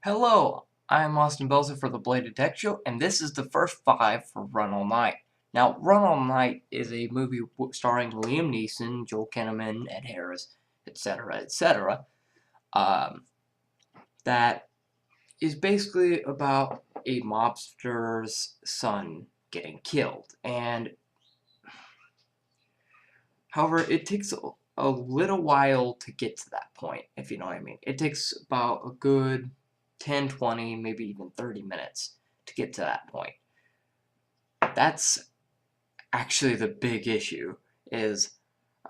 Hello, I'm Austin Belzer for the Bladed Tech Show, and this is the first 5 for Run All Night. Now, Run All Night is a movie starring Liam Neeson, Joel Kinnaman, Ed Harris, etc., etc., um, that is basically about a mobster's son getting killed. And, however, it takes a little while to get to that point, if you know what I mean. It takes about a good 10, 20, maybe even 30 minutes to get to that point. That's actually the big issue, is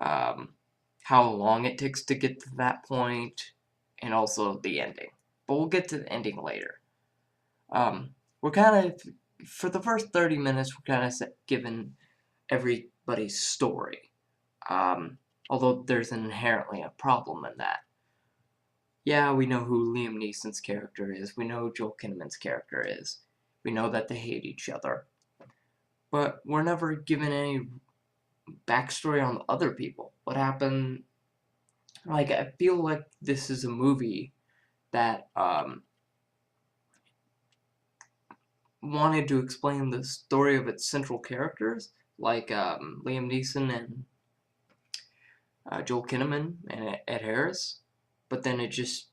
um, how long it takes to get to that point, and also the ending. But we'll get to the ending later. We're kind of, for the first 30 minutes, we're kind of given everybody's story. Although there's inherently a problem in that. Yeah, we know who Liam Neeson's character is. We know who Joel Kinnaman's character is. We know that they hate each other. But we're never given any backstory on the other people. What happened? Like, I feel like this is a movie that wanted to explain the story of its central characters, like Liam Neeson and Joel Kinnaman and Ed Harris, but then it just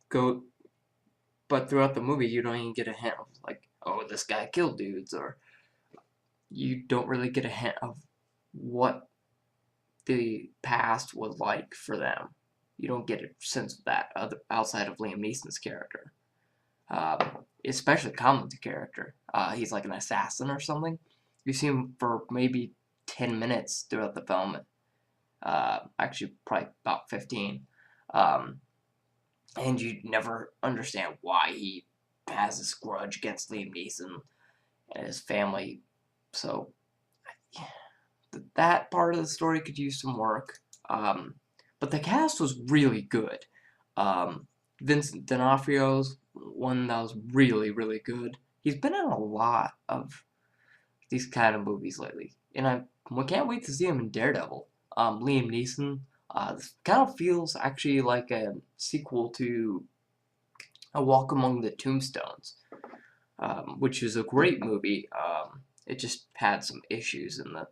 go. But throughout the movie, you don't even get a hint of like, oh, this guy killed dudes, or you don't really get a hint of what the past was like for them. You don't get a sense of that outside of Liam Neeson's character, especially Conlon's character. He's like an assassin or something. You see him for maybe 10 minutes throughout the film. Actually, probably about 15. Um, and you never understand why he has this grudge against Liam Neeson and his family. So that part of the story could use some work. But the cast was really good. Vincent D'Onofrio's one that was really, really good. He's been in a lot of these kind of movies lately, and I can't wait to see him in Daredevil. Liam Neeson. This kind of feels actually like a sequel to A Walk Among the Tombstones, which is a great movie. It just had some issues in the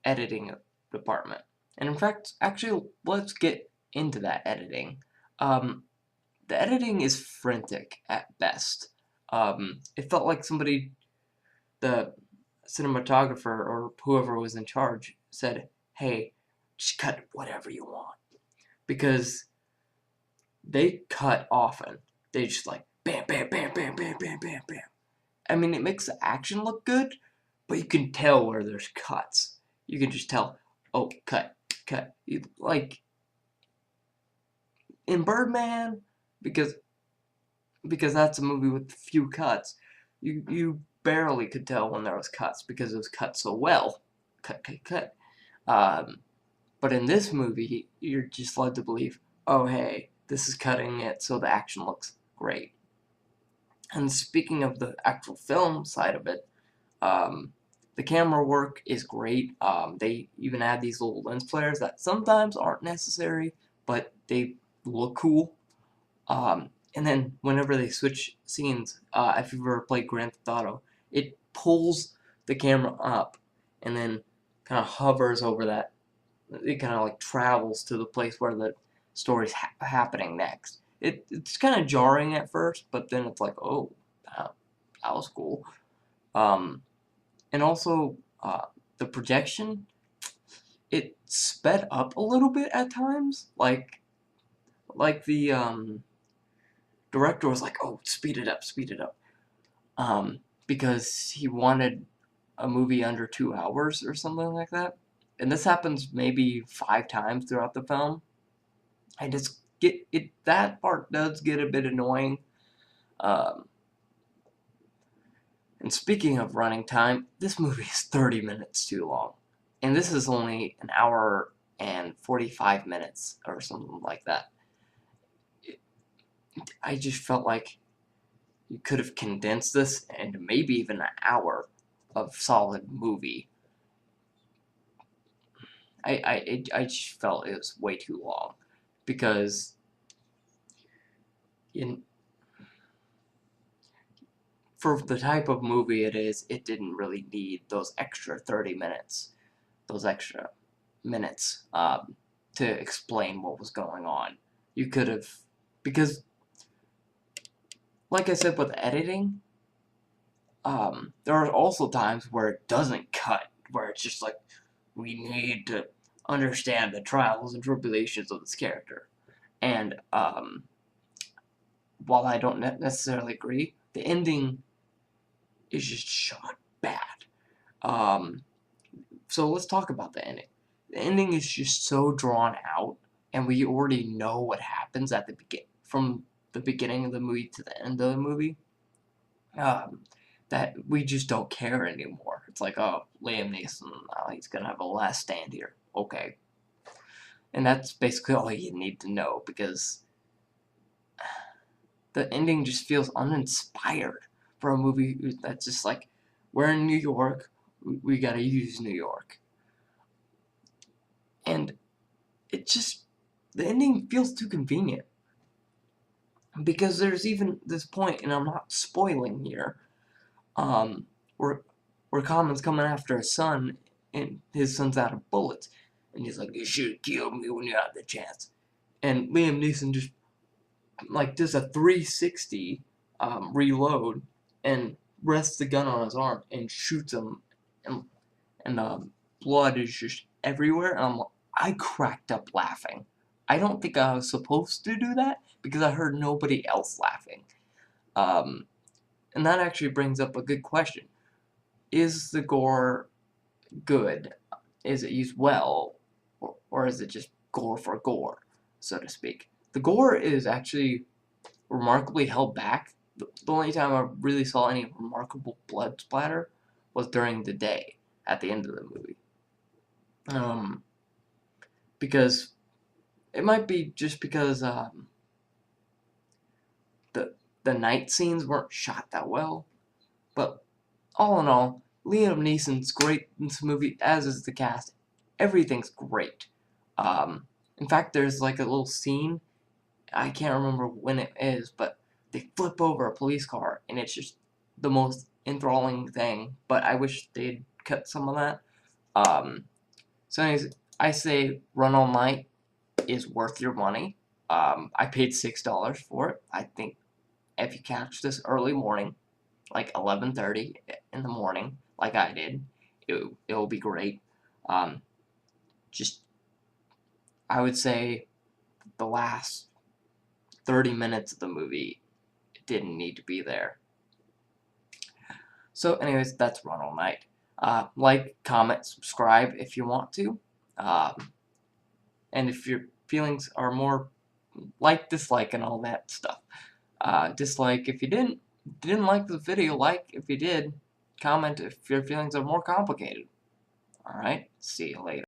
editing department. And in fact, actually, let's get into that editing. Um, the editing is frantic at best. It felt like somebody, the cinematographer or whoever was in charge, said, hey, just cut whatever you want. Because they cut often. They just like, bam, bam, bam, bam, bam, bam, bam, bam. I mean, it makes the action look good, but you can tell where there's cuts. You can just tell, oh, cut, cut. Like, in Birdman, because that's a movie with few cuts, you barely could tell when there was cuts because it was cut so well. Cut, cut, cut. But in this movie, you're just led to believe, oh, hey, this is cutting it so the action looks great. And speaking of the actual film side of it, the camera work is great. They even add these little lens flares that sometimes aren't necessary, but they look cool. And then whenever they switch scenes, if you've ever played Grand Theft Auto, it pulls the camera up and then kind of hovers over that. It kind of like travels to the place where the story's happening next. It's kind of jarring at first, but then it's like, oh, that was cool. Um, and also, the projection, it sped up a little bit at times. Like the director was like, oh, speed it up, speed it up. Because he wanted a movie under 2 hours or something like that. And this happens maybe 5 times throughout the film. I just get it. That part does get a bit annoying. Um, and speaking of running time, this movie is 30 minutes too long. And this is only an hour and 45 minutes or something like that. I just felt like you could have condensed this into maybe even an hour of solid movie. I just felt it was way too long because for the type of movie it is, it didn't really need those extra 30 minutes, those extra minutes to explain what was going on. You could have, because, like I said with editing, there are also times where it doesn't cut, where it's just like, we need to understand the trials and tribulations of this character. And while I don't necessarily agree, the ending is just shot bad. So let's talk about the ending. The ending is just so drawn out, and we already know what happens at the from the beginning of the movie to the end of the movie. That we just don't care anymore. It's like, oh, Liam Neeson, he's gonna have a last stand here. Okay. And that's basically all you need to know, because the ending just feels uninspired for a movie that's just like, we're in New York, we gotta use New York. And it just, the ending feels too convenient. Because there's even this point, and I'm not spoiling here, where Common's coming after his son, and his son's out of bullets. And he's like, you should have killed me when you had the chance. And Liam Neeson just, like, does a 360 reload and rests the gun on his arm and shoots him, and blood is just everywhere. And I cracked up laughing. I don't think I was supposed to do that because I heard nobody else laughing. And that actually brings up a good question. Is the gore good? Is it used well? Or is it just gore for gore, so to speak? The gore is actually remarkably held back. The only time I really saw any remarkable blood splatter was during the day at the end of the movie. Because it might be just because the night scenes weren't shot that well, but all in all, Liam Neeson's great in this movie, as is the cast. Everything's great. In fact, there's like a little scene, I can't remember when it is, but they flip over a police car, and it's just the most enthralling thing, but I wish they'd cut some of that. So anyways, I say Run All Night is worth your money. I paid $6 for it. I think if you catch this early morning, like 11:30 in the morning, like I did, it'll be great. Just, I would say the last 30 minutes of the movie didn't need to be there. So anyways, that's Run All Night. Like, comment, subscribe if you want to. And if your feelings are more like, dislike, and all that stuff. Dislike if you didn't like the video, like if you did, comment if your feelings are more complicated. Alright, see you later.